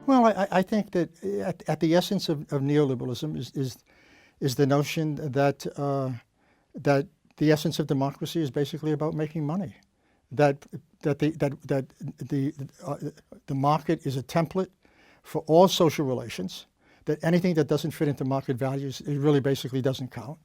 Well, I think that at the essence of neoliberalism is the notion that that the essence of democracy is basically about making money. That the market is a template for all social relations. That anything that doesn't fit into market values, it really basically doesn't count.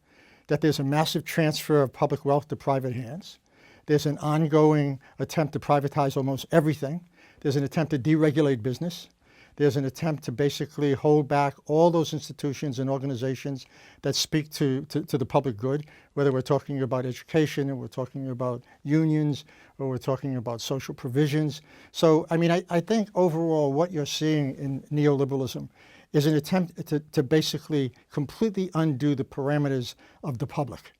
That there's a massive transfer of public wealth to private hands. There's an ongoing attempt to privatize almost everything. There's an attempt to deregulate business. There's an attempt to basically hold back all those institutions and organizations that speak to the public good, whether we're talking about education or we're talking about unions or we're talking about social provisions. So, I mean, I think overall what you're seeing in neoliberalism is an attempt to basically completely undo the parameters of the public,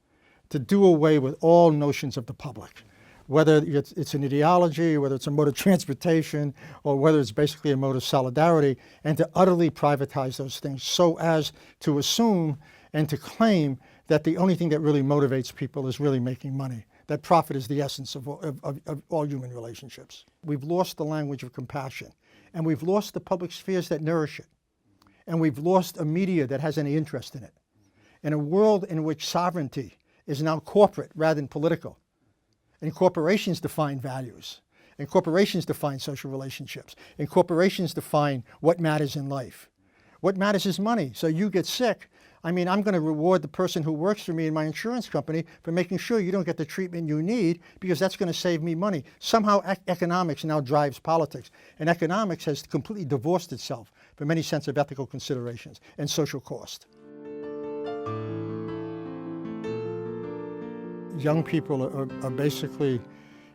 to do away with all notions of the public, whether it's an ideology, whether it's a mode of transportation, or whether it's basically a mode of solidarity, and to utterly privatize those things so as to assume and to claim that the only thing that really motivates people is really making money, that profit is the essence of all human relationships. We've lost the language of compassion, and we've lost the public spheres that nourish it, and we've lost a media that has any interest in it. In a world in which sovereignty is now corporate rather than political, and corporations define values, and corporations define social relationships, and corporations define what matters in life. What matters is money. So you get sick, I mean, I'm going to reward the person who works for me in my insurance company for making sure you don't get the treatment you need because that's going to save me money. Somehow economics now drives politics, and economics has completely divorced itself from any sense of ethical considerations and social cost. Young people are basically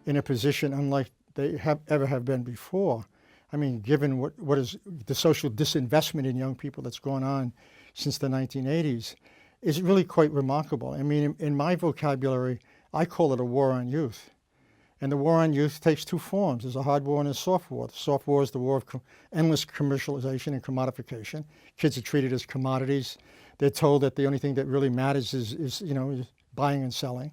in a position unlike they ever have been before. I mean, given what is the social disinvestment in young people that's gone on since the 1980s, is really quite remarkable. I mean, in my vocabulary, I call it a war on youth. And the war on youth takes two forms. There's a hard war and a soft war. The soft war is the war of endless commercialization and commodification. Kids are treated as commodities. They're told that the only thing that really matters is buying and selling.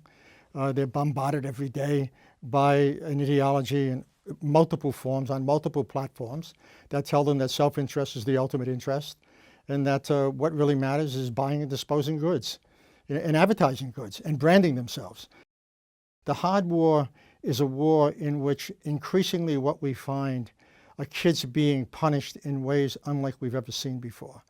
They're bombarded every day by an ideology in multiple forms, on multiple platforms, that tell them that self-interest is the ultimate interest, and that what really matters is buying and disposing goods, and advertising goods, and branding themselves. The hard war is a war in which increasingly what we find are kids being punished in ways unlike we've ever seen before.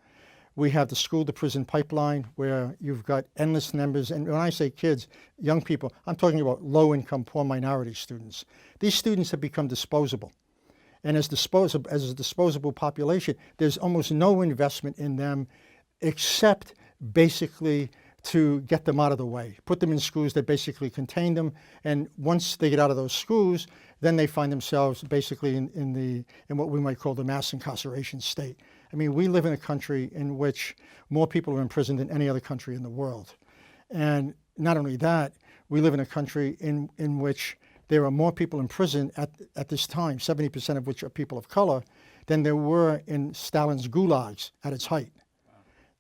We have the school-to-prison pipeline where you've got endless numbers, and when I say kids, young people, I'm talking about low-income, poor minority students. These students have become disposable. And as a disposable population, there's almost no investment in them except basically to get them out of the way, put them in schools that basically contain them, and once they get out of those schools, then they find themselves basically in what we might call the mass incarceration state. I mean, we live in a country in which more people are imprisoned than any other country in the world. And not only that, we live in a country in which there are more people in prison at this time, 70% of which are people of color, than there were in Stalin's gulags at its height.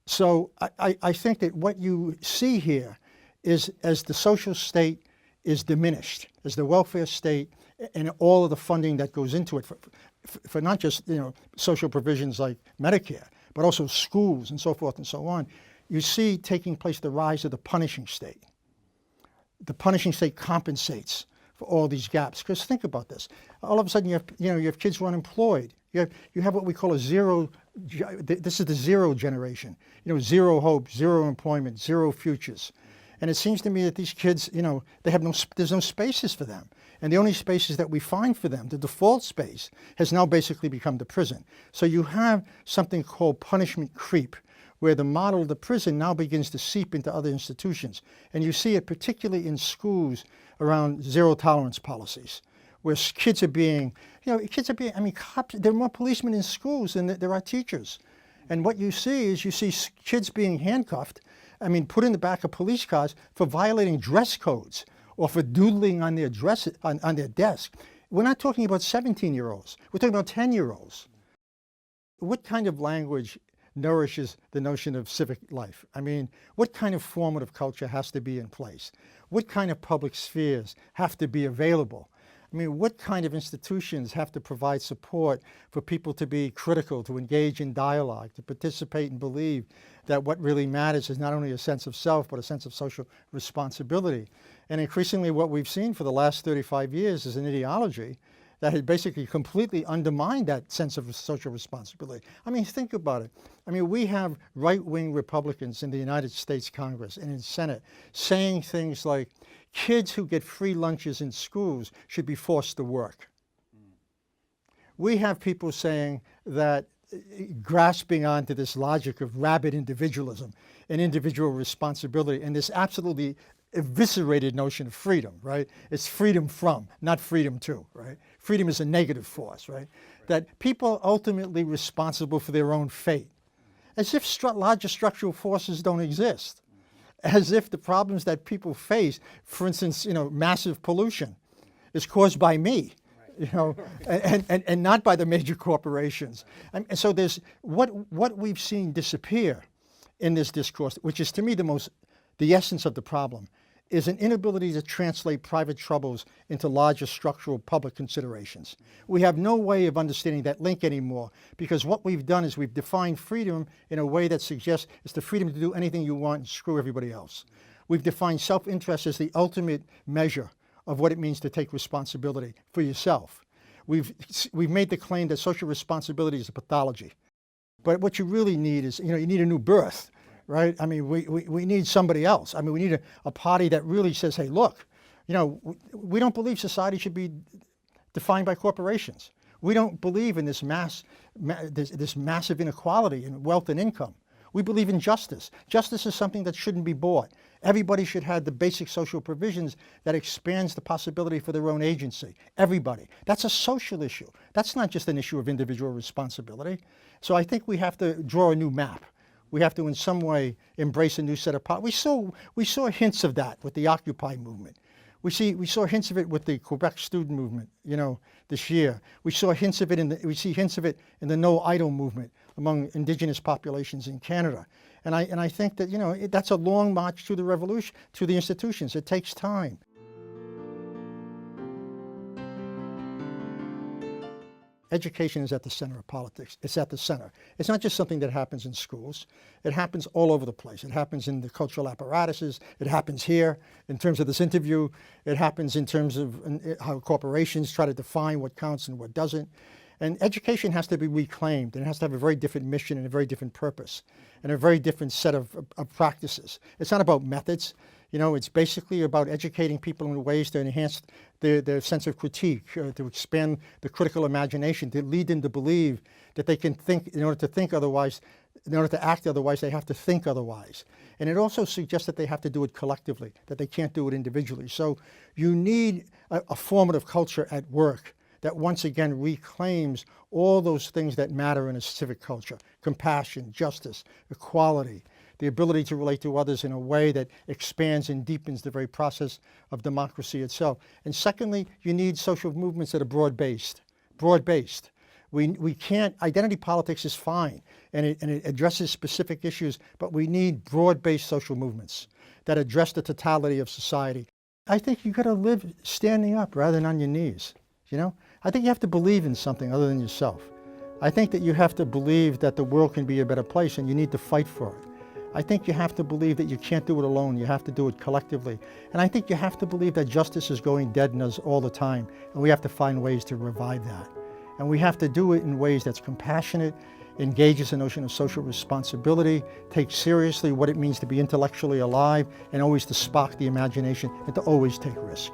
So I think that what you see here is as the social state is diminished, as the welfare state and all of the funding that goes into it for not just social provisions like Medicare, but also schools and so forth and so on, you see taking place the rise of the punishing state. The punishing state compensates for all these gaps. Because think about this: all of a sudden you have kids who are unemployed. You have what we call a zero. This is the zero generation. Zero hope, zero employment, zero futures. And it seems to me that these kids, there's no spaces for them. And the only spaces that we find for them, the default space, has now basically become the prison. So you have something called punishment creep, where the model of the prison now begins to seep into other institutions. And you see it particularly in schools around zero tolerance policies, where kids are being, cops, there are more policemen in schools than there are teachers. And what you see is kids being handcuffed, put in the back of police cars for violating dress codes or for doodling on their on their desk. We're not talking about 17-year-olds. We're talking about 10-year-olds. What kind of language nourishes the notion of civic life? What kind of formative culture has to be in place? What kind of public spheres have to be available? I mean, what kind of institutions have to provide support for people to be critical, to engage in dialogue, to participate and believe that what really matters is not only a sense of self, but a sense of social responsibility? And increasingly what we've seen for the last 35 years is an ideology that had basically completely undermined that sense of social responsibility. I mean, think about it. I mean, we have right-wing Republicans in the United States Congress and in Senate saying things like, kids who get free lunches in schools should be forced to work. We have people saying that, grasping onto this logic of rabid individualism and individual responsibility and this absolutely eviscerated notion of freedom, right? It's freedom from, not freedom to, right? Freedom is a negative force, right? That people are ultimately responsible for their own fate, as if larger structural forces don't exist, as if the problems that people face, for instance, massive pollution, is caused by me, and not by the major corporations. And so there's what we've seen disappear in this discourse, which is to me the essence of the problem, is an inability to translate private troubles into larger structural public considerations. We have no way of understanding that link anymore, because what we've done is we've defined freedom in a way that suggests it's the freedom to do anything you want and screw everybody else. We've defined self-interest as the ultimate measure of what it means to take responsibility for yourself. We've made the claim that social responsibility is a pathology. But what you really need is, you need a new birth. Right? I mean, we need somebody else. I mean, we need a party that really says, hey, look, we don't believe society should be defined by corporations. We don't believe in this massive inequality in wealth and income. We believe in justice. Justice is something that shouldn't be bought. Everybody should have the basic social provisions that expands the possibility for their own agency. Everybody. That's a social issue. That's not just an issue of individual responsibility. So I think we have to draw a new map. We have to, in some way, embrace a new set of policies. We saw hints of that with the Occupy movement. We saw hints of it with the Quebec student movement, this year. We see hints of it in the No Idle movement among indigenous populations in Canada. And I think that that's a long march to the revolution, to the institutions. It takes time. Education is at the center of politics. It's at the center. It's not just something that happens in schools. It happens all over the place. It happens in the cultural apparatuses. It happens here in terms of this interview. It happens in terms of how corporations try to define what counts and what doesn't. And education has to be reclaimed, and it has to have a very different mission and a very different purpose and a very different set of practices. It's not about methods. It's basically about educating people in ways to enhance their sense of critique, to expand the critical imagination, to lead them to believe that they can think. In order to think otherwise, in order to act otherwise, they have to think otherwise. And it also suggests that they have to do it collectively, that they can't do it individually. So you need a formative culture at work that once again reclaims all those things that matter in a civic culture: compassion, justice, equality, the ability to relate to others in a way that expands and deepens the very process of democracy itself. And secondly, you need social movements that are broad-based. Broad-based. We can't, identity politics is fine, and it addresses specific issues, but we need broad-based social movements that address the totality of society. I think you gotta live standing up rather than on your knees, I think you have to believe in something other than yourself. I think that you have to believe that the world can be a better place, and you need to fight for it. I think you have to believe that you can't do it alone. You have to do it collectively. And I think you have to believe that justice is going dead in us all the time, and we have to find ways to revive that. And we have to do it in ways that's compassionate, engages the notion of social responsibility, takes seriously what it means to be intellectually alive, and always to spark the imagination, and to always take risk.